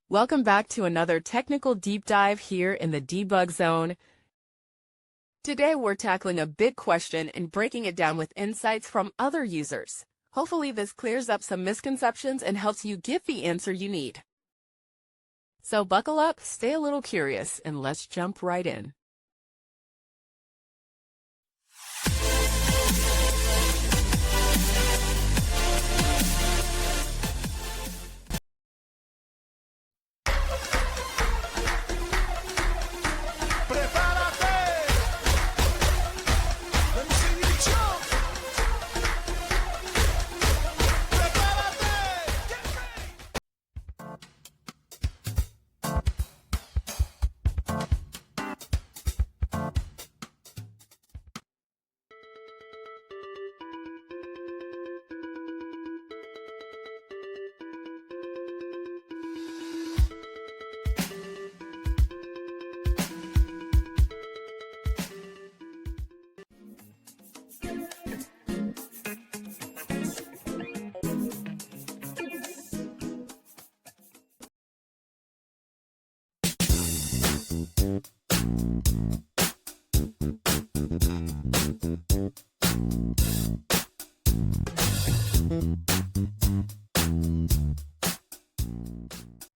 Welcome back to another technical deep dive here in the debug zone. Today we're tackling a big question and breaking it down with insights from other users. Hopefully this clears up some misconceptions and helps you get the answer you need. So buckle up, stay a little curious, and let's jump right in.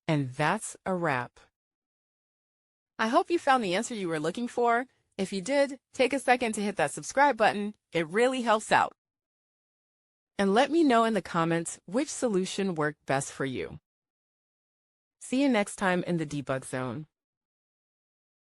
And that's a wrap. I hope you found the answer you were looking for. If you did, take a second to hit that subscribe button. It really helps out. And let me know in the comments which solution worked best for you. See you next time in the debug zone.